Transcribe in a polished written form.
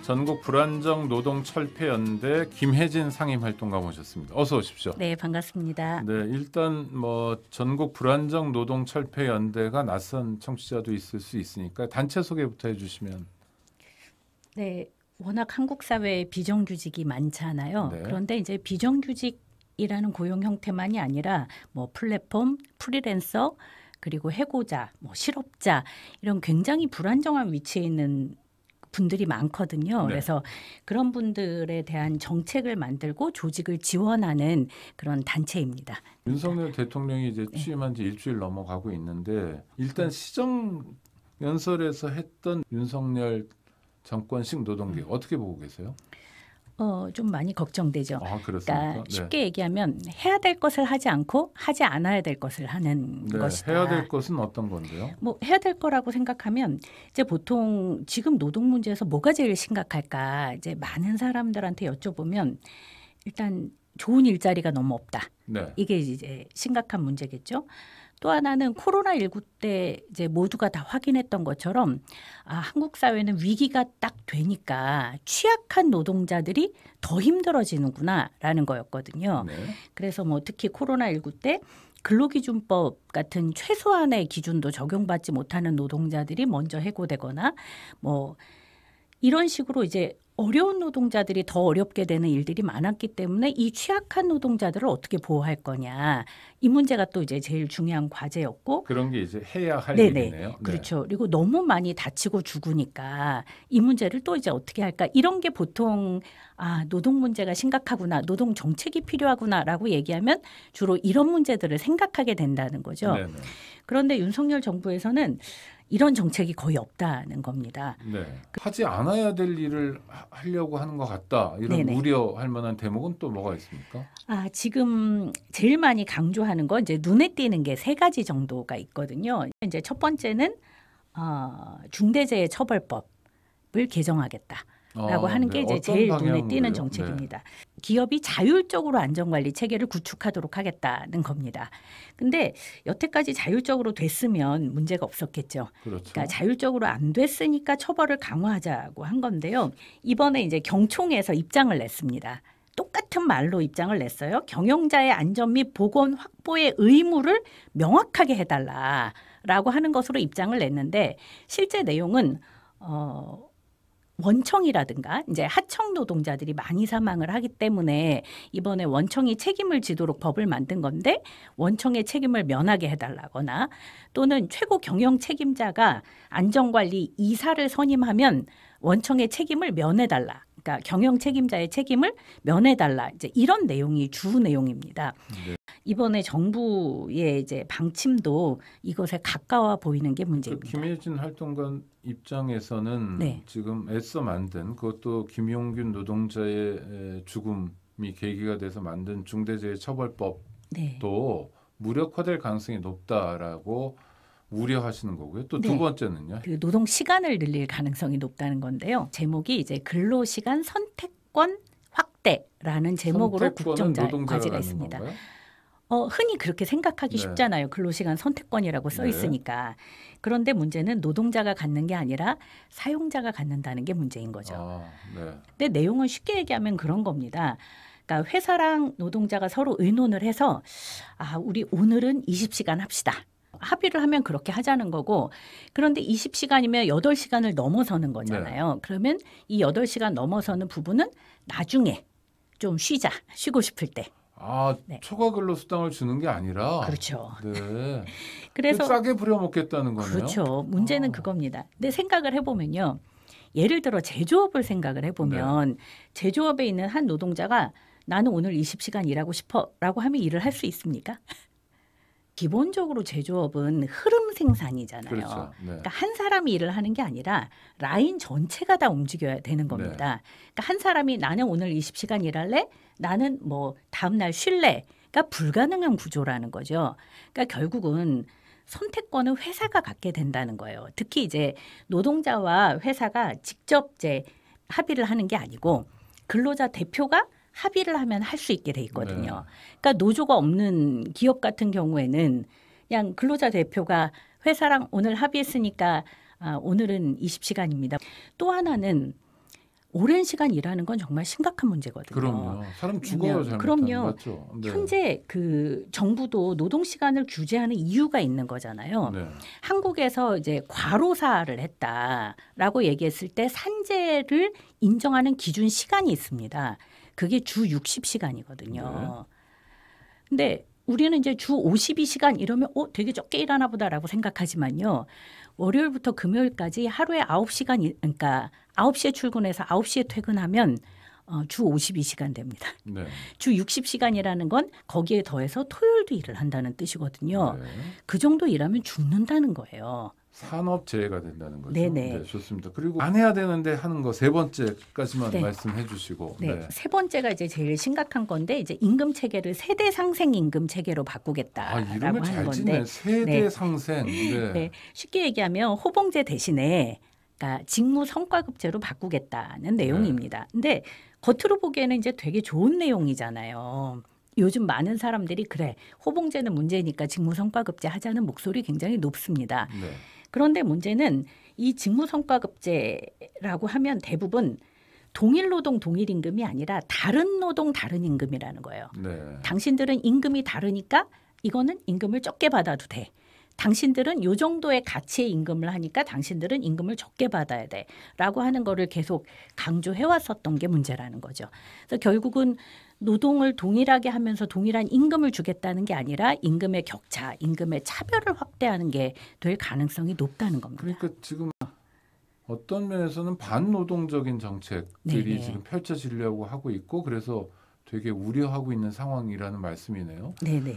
전국 불안정 노동 철폐 연대 김혜진 상임 활동가 모셨습니다. 어서 오십시오. 네, 반갑습니다. 네, 일단 전국 불안정 노동 철폐 연대가 낯선 청취자도 있을 수 있으니까 단체 소개부터 해주시면. 네, 워낙 한국 사회에 비정규직이 많잖아요. 네. 그런데 이제 비정규직이라는 고용 형태만이 아니라 플랫폼, 프리랜서, 그리고 해고자, 실업자 이런 굉장히 불안정한 위치에 있는 분들이 많거든요. 네. 그래서 그런 분들에 대한 정책을 만들고 조직을 지원하는 그런 단체입니다. 윤석열 대통령이 이제 취임한 지 일주일 넘어가고 있는데 일단 시정연설에서 했던 윤석열 정권식 노동계획 어떻게 보고 계세요? 좀 많이 걱정되죠. 아, 그렇습니까? 그러니까 쉽게 얘기하면 해야 될 것을 하지 않고 하지 않아야 될 것을 하는 것이다. 해야 될 것은 어떤 건데요? 해야 될 거라고 생각하면 이제 보통 지금 노동 문제에서 뭐가 제일 심각할까? 이제 많은 사람들한테 여쭤보면 일단 좋은 일자리가 너무 없다. 네. 이게 이제 심각한 문제겠죠. 또 하나는 코로나19 때 이제 모두가 다 확인했던 것처럼 한국 사회는 위기가 딱 되니까 취약한 노동자들이 더 힘들어지는구나라는 거였거든요. 네. 그래서 특히 코로나19 때 근로기준법 같은 최소한의 기준도 적용받지 못하는 노동자들이 먼저 해고되거나 이런 식으로 이제 어려운 노동자들이 더 어렵게 되는 일들이 많았기 때문에 이 취약한 노동자들을 어떻게 보호할 거냐. 이 문제가 또 이제 제일 중요한 과제였고. 그런 게 이제 해야 할 네네. 일이네요. 네. 그렇죠. 그리고 너무 많이 다치고 죽으니까 이 문제를 또 이제 어떻게 할까. 이런 게 보통 노동 문제가 심각하구나. 노동 정책이 필요하구나라고 얘기하면 주로 이런 문제들을 생각하게 된다는 거죠. 네네. 그런데 윤석열 정부에서는 이런 정책이 거의 없다는 겁니다. 네. 하지 않아야 될 일을 하려고 하는 것 같다. 이런 네네. 우려할 만한 대목은 또 뭐가 있습니까? 지금 제일 많이 강조하는 건 이제 눈에 띄는 게 세 가지 정도가 있거든요. 이제 첫 번째는 중대재해처벌법을 개정하겠다. 라고 하는 게 이제 제일 눈에 띄는 정책입니다. 네. 기업이 자율적으로 안전관리 체계를 구축하도록 하겠다는 겁니다. 근데 여태까지 자율적으로 됐으면 문제가 없었겠죠. 그렇죠. 그러니까 자율적으로 안 됐으니까 처벌을 강화하자고 한 건데요. 이번에 이제 경총에서 입장을 냈습니다. 똑같은 말로 입장을 냈어요. 경영자의 안전 및 보건 확보의 의무를 명확하게 해달라라고 하는 것으로 입장을 냈는데 실제 내용은 원청이라든가 이제 하청 노동자들이 많이 사망을 하기 때문에 이번에 원청이 책임을 지도록 법을 만든 건데 원청의 책임을 면하게 해달라거나 또는 최고 경영 책임자가 안전관리 이사를 선임하면 원청의 책임을 면해달라. 그러니까 경영 책임자의 책임을 면해달라. 이제 이런 내용이 주 내용입니다. 네. 이번에 정부의 이제 방침도 이것에 가까워 보이는 게 문제입니다. 김혜진 활동가 입장에서는 네. 지금 애써 만든 그것도 김용균 노동자의 죽음이 계기가 돼서 만든 중대재해처벌법도 네. 무력화될 가능성이 높다라고 우려하시는 거고요. 또 두 번째는요. 그 노동 시간을 늘릴 가능성이 높다는 건데요. 제목이 이제 근로시간 선택권 확대라는 제목으로 국정자 과제가 있습니다. 건가요? 흔히 그렇게 생각하기 네. 쉽잖아요. 근로시간 선택권이라고 써 있으니까. 그런데 문제는 노동자가 갖는 게 아니라 사용자가 갖는다는 게 문제인 거죠. 네. 근데 내용은 쉽게 얘기하면 그런 겁니다. 그러니까 회사랑 노동자가 서로 의논을 해서 우리 오늘은 20시간 합시다. 합의를 하면 그렇게 하자는 거고 그런데 20시간이면 8시간을 넘어서는 거잖아요. 네. 그러면 이 8시간 넘어서는 부분은 나중에 좀 쉬고 싶을 때. 네. 초과 근로수당을 주는 게 아니라 그렇죠. 네. 그래서 싸게 부려먹겠다는 거네요. 그렇죠. 문제는 그겁니다. 근데 생각을 해보면요. 예를 들어 제조업을 생각을 해보면 제조업에 있는 한 노동자가 나는 오늘 20시간 일하고 싶어라고 하면 일을 할 수 있습니까? 기본적으로 제조업은 흐름 생산이잖아요. 그렇죠. 네. 그러니까 한 사람이 일을 하는 게 아니라 라인 전체가 다 움직여야 되는 겁니다. 네. 그러니까 한 사람이 나는 오늘 20시간 일할래? 나는 다음 날 쉴래?가 불가능한 구조라는 거죠. 그러니까 결국은 선택권은 회사가 갖게 된다는 거예요. 특히 이제 노동자와 회사가 직접 이제 합의를 하는 게 아니고 근로자 대표가 합의를 하면 할 수 있게 돼 있거든요. 네. 그러니까 노조가 없는 기업 같은 경우에는 그냥 근로자 대표가 회사랑 오늘 합의했으니까 오늘은 20시간입니다. 또 하나는 오랜 시간 일하는 건 정말 심각한 문제거든요. 그럼요. 사람 죽어요. 잘못하면. 그럼요. 맞죠? 네. 현재 그 정부도 노동 시간을 규제하는 이유가 있는 거잖아요. 네. 한국에서 이제 과로사를 했다라고 얘기했을 때 산재를 인정하는 기준 시간이 있습니다. 그게 주 60시간이거든요. 근데 우리는 이제 주 52시간 이러면 되게 적게 일하나 보다라고 생각하지만요. 월요일부터 금요일까지 하루에 9시간, 그러니까 9시에 출근해서 9시에 퇴근하면 주 52시간 됩니다. 네. 주 60시간이라는 건 거기에 더해서 토요일도 일을 한다는 뜻이거든요. 네. 그 정도 일하면 죽는다는 거예요. 산업재해가 된다는 거죠. 네네. 네, 좋습니다. 그리고 안 해야 되는데 하는 거 세 번째까지만 네. 말씀해 주시고. 네. 네. 세 번째가 이제 제일 심각한 건데 이제 임금 체계를 세대 상생 임금 체계로 바꾸겠다라고 이름을 잘 하는 짓네. 건데 세대 네. 상생. 네. 네. 쉽게 얘기하면 호봉제 대신에 그러니까 직무 성과급제로 바꾸겠다는 내용입니다. 근데 겉으로 보기에는 이제 되게 좋은 내용이잖아요. 요즘 많은 사람들이 그래 호봉제는 문제니까 직무 성과급제 하자는 목소리 굉장히 높습니다. 네. 그런데 문제는 이 직무 성과급제라고 하면 대부분 동일 노동 동일 임금이 아니라 다른 노동 다른 임금이라는 거예요. 네. 당신들은 임금이 다르니까 이거는 임금을 적게 받아도 돼. 당신들은 요 정도의 가치의 임금을 하니까 당신들은 임금을 적게 받아야 돼라고 하는 거를 계속 강조해 왔었던 게 문제라는 거죠. 그래서 결국은 노동을 동일하게 하면서 동일한 임금을 주겠다는 게 아니라 임금의 격차, 임금의 차별을 확대하는 게 될 가능성이 높다는 겁니다. 그러니까 지금 어떤 면에서는 반노동적인 정책들이 네네. 지금 펼쳐지려고 하고 있고 그래서 되게 우려하고 있는 상황이라는 말씀이네요. 네네.